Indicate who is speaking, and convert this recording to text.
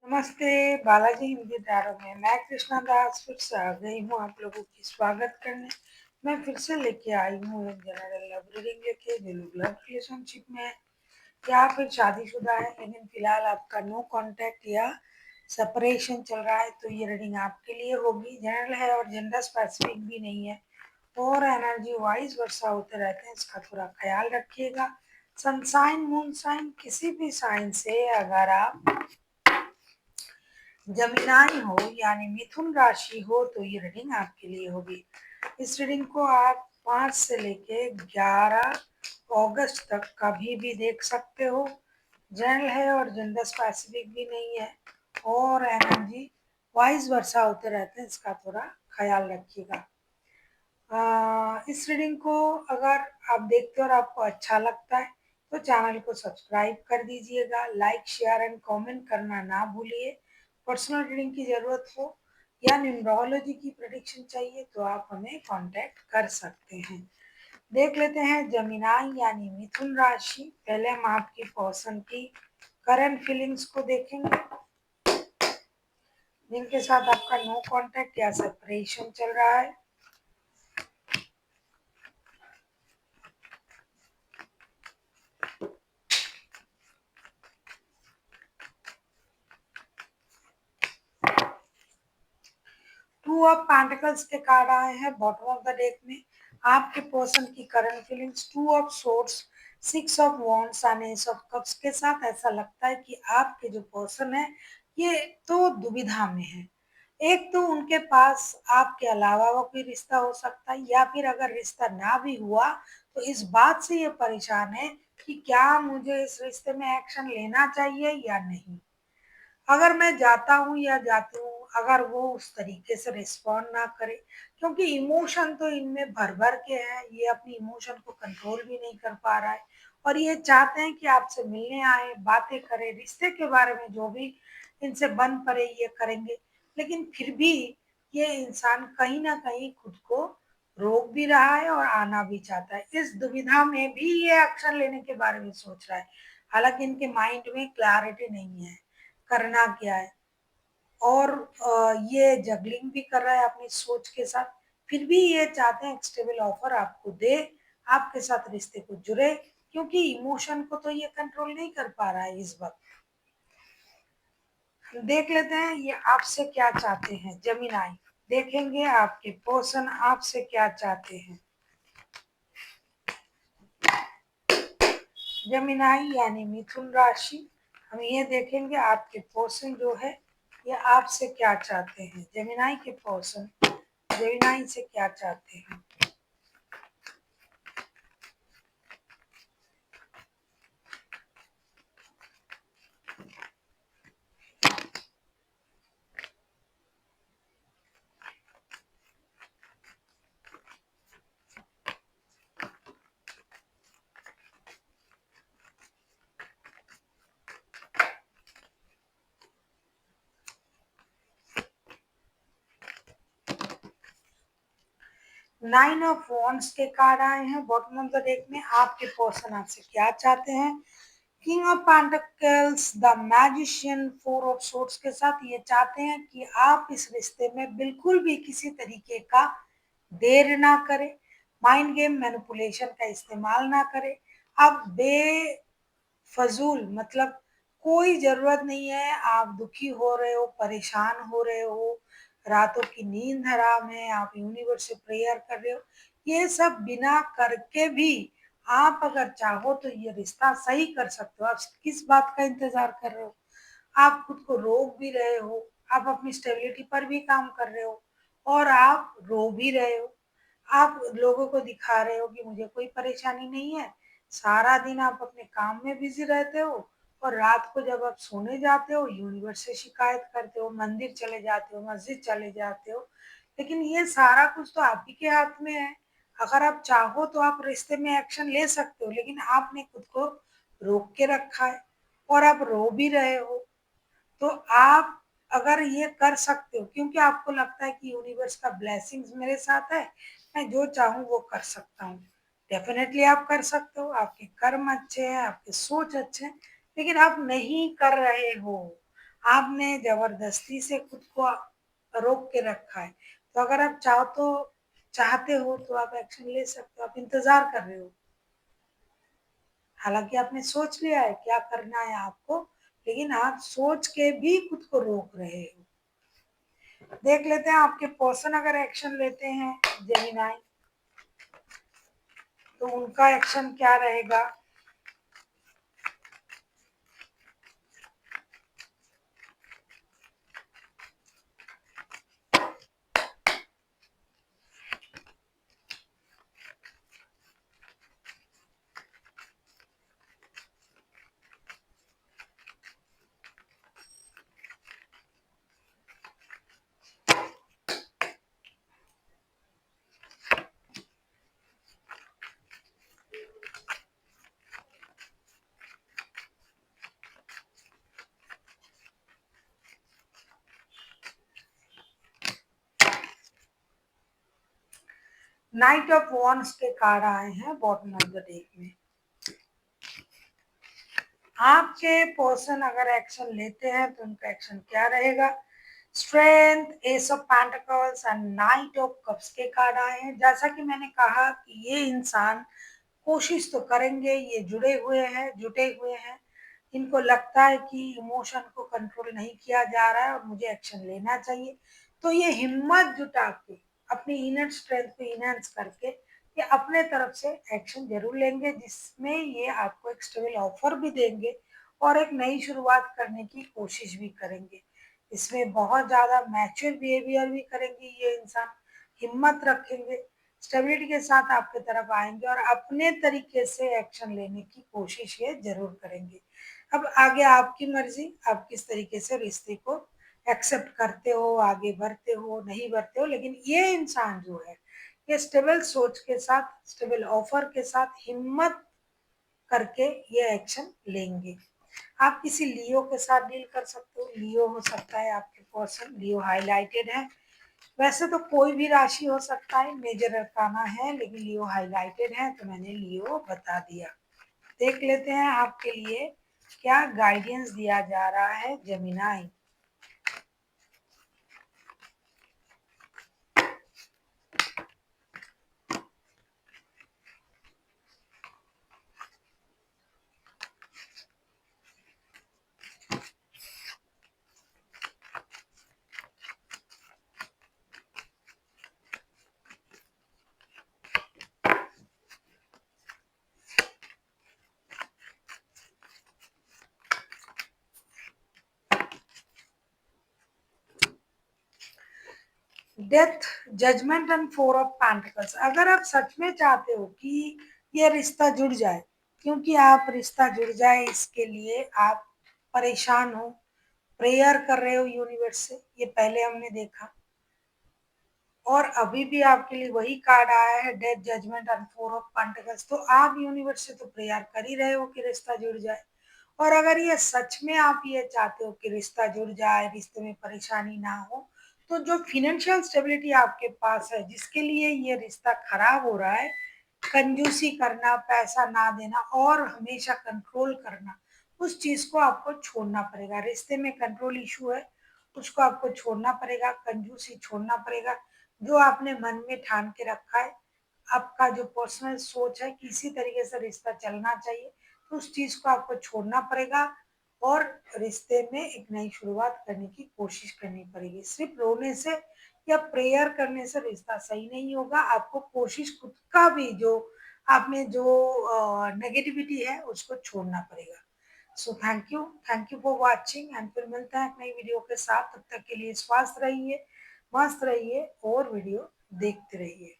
Speaker 1: नमस्ते, बालाजी हिंदी टैरो में मैं कृष्णा दास फिर से आ गई हूँ आप लोगों की स्वागत करने। मैं फिर से लेके आई हूँ एक जनरल लव रीडिंग लेके जो लोग लव रिलेशनशिप में है या फिर शादीशुदा है लेकिन फिलहाल आपका नो कांटेक्ट या सेपरेशन चल रहा है तो ये रीडिंग आपके लिए होगी। जनरल है और जेंडर स्पेसिफिक भी नहीं है और एनर्जी वाइज वर्षा होते रहते हैं, इसका थोड़ा ख्याल रखिएगा। सनसाइन मून साइन किसी भी साइन से अगर आप जमीनाई हो यानी मिथुन राशि हो तो ये रीडिंग आपके लिए होगी। इस रीडिंग को आप 5 से लेके 11 अगस्त तक कभी भी देख सकते हो। जनरल है और जेंडर स्पेसिफिक भी नहीं है और एनर्जी वाइज वर्षा होते रहते हैं, इसका थोड़ा ख्याल रखिएगा। इस रीडिंग को अगर आप देखते हो और आपको अच्छा लगता है तो चैनल को सब्सक्राइब कर दीजिएगा, लाइक शेयर एंड कमेंट करना ना भूलिए। पर्सनल रीडिंग की ज़रूरत हो या न्यूमरोलॉजी की प्रेडिक्शन चाहिए तो आप हमें कांटेक्ट कर सकते हैं। देख लेते हैं जमीनाई यानी मिथुन राशि। पहले हम आपकी पर्सन की करंट फीलिंग्स को देखेंगे जिनके साथ आपका नो कांटेक्ट या सेपरेशन चल रहा है। टू ऑफ पेंटिकल्स के कार्ड आए हैं बॉटम ऑफ द डेक में। आपके पर्सन की current feelings, two of swords, six of wands and S of cups के साथ ऐसा लगता है कि आपके जो पर्सन है ये तो दुविधा में है। एक तो उनके पास आपके अलावा वो कोई रिश्ता हो सकता है या फिर अगर रिश्ता ना भी हुआ तो इस बात से ये परेशान है कि क्या मुझे इस रिश्ते में एक्शन लेना चाहिए या नहीं। अगर मैं जाता हूँ या जाती हूँ, अगर वो उस तरीके से रिस्पॉन्ड ना करे, क्योंकि इमोशन तो इनमें भर भर के है, ये अपनी इमोशन को कंट्रोल भी नहीं कर पा रहा है और ये चाहते हैं कि आपसे मिलने आए, बातें करें, रिश्ते के बारे में जो भी इनसे बन पड़े ये करेंगे। लेकिन फिर भी ये इंसान कहीं ना कहीं खुद को रोक भी रहा है और आना भी चाहता है। इस दुविधा में भी ये एक्शन लेने के बारे में सोच रहा है, हालांकि इनके माइंड में क्लैरिटी नहीं है करना क्या है। और ये जगलिंग भी कर रहा है अपनी सोच के साथ। फिर भी ये चाहते हैं एक स्टेबल ऑफर आपको दे, आपके साथ रिश्ते को जुड़े, क्योंकि इमोशन को तो ये कंट्रोल नहीं कर पा रहा है इस वक्त। देख लेते हैं ये आपसे क्या चाहते हैं जमीनाई। देखेंगे आपके पर्सन आपसे क्या चाहते हैं। जमीनाई यानी मिथुन राशि। हम ये देखेंगे आपके पर्सन जो है ये आपसे क्या चाहते हैं। जमीनाई के पर्सन जमीनाई से क्या चाहते हैं। 9 ऑफ वॉन्ड्स के कार्ड आए हैं बॉटम ऑफ द डेक में। आपके पर्सन आपसे क्या चाहते हैं। King of pentacles, the magician, four of swords के साथ ये चाहते हैं कि आप इस रिश्ते में बिल्कुल भी किसी तरीके का देर ना करें, माइंड गेम मैनिपुलेशन का इस्तेमाल ना करें। आप बेफजूल मतलब कोई ज़रूरत नहीं है, आप दुखी हो रहे हो, परेशान हो रहे हो, रातों की नींद हराम है, आप यूनिवर्स से प्रेयर कर रहे हो, ये सब बिना करके भी आप अगर चाहो तो ये रिश्ता सही कर सकते हो। आप किस बात का इंतज़ार कर रहे हो? आप खुद को रोक भी रहे हो, आप अपनी स्टेबिलिटी पर भी काम कर रहे हो और आप रो भी रहे हो। आप लोगों को दिखा रहे हो कि मुझे कोई परेशानी नहीं है। सारा दिन आप अपने काम में बिज़ी रहते हो और रात को जब आप सोने जाते हो यूनिवर्स से शिकायत करते हो, मंदिर चले जाते हो, मस्जिद चले जाते हो। लेकिन ये सारा कुछ तो आप ही के हाथ में है। अगर आप चाहो तो आप रिश्ते में एक्शन ले सकते हो, लेकिन आपने खुद को रोक के रखा है और आप रो भी रहे हो। तो आप अगर ये कर सकते हो क्योंकि आपको लगता है कि यूनिवर्स का ब्लेसिंग्स मेरे साथ है, मैं जो चाहूँ वो कर सकता हूँ। डेफिनेटली आप कर सकते हो, आपके कर्म अच्छे हैं, आपकी सोच अच्छे हैं, लेकिन आप नहीं कर रहे हो। आपने जबरदस्ती से खुद को रोक के रखा है। तो अगर आप चाहते हो तो आप एक्शन ले सकते हो, आप इंतजार कर रहे हो। हालांकि आपने सोच लिया है क्या करना है आपको, लेकिन आप सोच के भी खुद को रोक रहे हो। देख लेते हैं आपके पर्सन अगर एक्शन लेते हैं जेमिनाई, तो उनका एक्शन क्या रहेगा। नाइट ऑफ वॉन्ड्स के कार्ड आए हैं बॉटम ऑफ द डेक में। आपके पर्सन अगर एक्शन लेते हैं तो उनका एक्शन क्या रहेगा। Strength, S of pentacles and night of cups के कार्ड आए हैं। जैसा कि मैंने कहा कि ये इंसान कोशिश तो करेंगे, ये जुटे हुए हैं। इनको लगता है कि इमोशन को कंट्रोल नहीं किया जा रहा है और मुझे एक्शन लेना चाहिए। तो ये हिम्मत जुटा के अपनी इनर स्ट्रेंथ को इनहेंस करके ये अपने तरफ से एक्शन जरूर लेंगे, जिसमें ये आपको एक स्टेबल ऑफर भी देंगे और एक नई शुरुआत करने की कोशिश भी करेंगे। इसमें बहुत ज़्यादा मैच्योर बिहेवियर भी करेंगे ये इंसान, हिम्मत रखेंगे, स्टेबिलिटी के साथ आपके तरफ आएंगे और अपने तरीके से एक्शन लेने की कोशिश ये जरूर करेंगे। अब आगे आपकी मर्जी, आप किस तरीके से रिश्ते को एक्सेप्ट करते हो, आगे बढ़ते हो नहीं बढ़ते हो, लेकिन ये इंसान जो है ये स्टेबल सोच के साथ, स्टेबल ऑफर के साथ हिम्मत करके ये एक्शन लेंगे। आप किसी लियो के साथ डील कर सकते हो, लियो हो सकता है आपके पर्सन, लियो हाईलाइटेड है। वैसे तो कोई भी राशि हो सकता है, मेजर अरकाना है, लेकिन लियो हाईलाइटेड है तो मैंने लियो बता दिया। देख लेते हैं आपके लिए क्या गाइडेंस दिया जा रहा है Gemini. Death, judgement and four of pentacles. अगर आप सच में चाहते हो कि ये रिश्ता जुड़ जाए, क्योंकि आप रिश्ता जुड़ जाए इसके लिए आप परेशान हो, प्रेयर कर रहे हो यूनिवर्स से, ये पहले हमने देखा। और अभी भी आपके लिए वही कार्ड आया है, death, judgement and four of pentacles. तो आप यूनिवर्स से तो प्रेयर कर ही रहे हो कि रिश्ता जुड़ जाए। और अगर ये सच में आप ये चाहते हो कि रिश्ता जुड़ जाए, रिश्ते में परेशानी ना हो, तो जो फिनेंशियल स्टेबिलिटी आपके पास है जिसके लिए ये रिश्ता खराब हो रहा है, कंजूसी करना, पैसा ना देना और हमेशा कंट्रोल करना, उस चीज को आपको छोड़ना पड़ेगा। रिश्ते में कंट्रोल इशू है, उसको आपको छोड़ना पड़ेगा, कंजूसी छोड़ना पड़ेगा। जो आपने मन में ठान के रखा है, आपका जो पर्सनल सोच है कि इसी तरीके से रिश्ता चलना चाहिए, तो उस चीज को आपको छोड़ना पड़ेगा और रिश्ते में एक नई शुरुआत करने की कोशिश करनी पड़ेगी। सिर्फ रोने से या प्रेयर करने से रिश्ता सही नहीं होगा, आपको कोशिश खुद का भी जो आप में जो नेगेटिविटी है उसको छोड़ना पड़ेगा। So thank you for watching and फिर मिलता है एक नई वीडियो के साथ। तब तक के लिए स्वस्थ रहिए, मस्त रहिए और वीडियो देखते रहिए।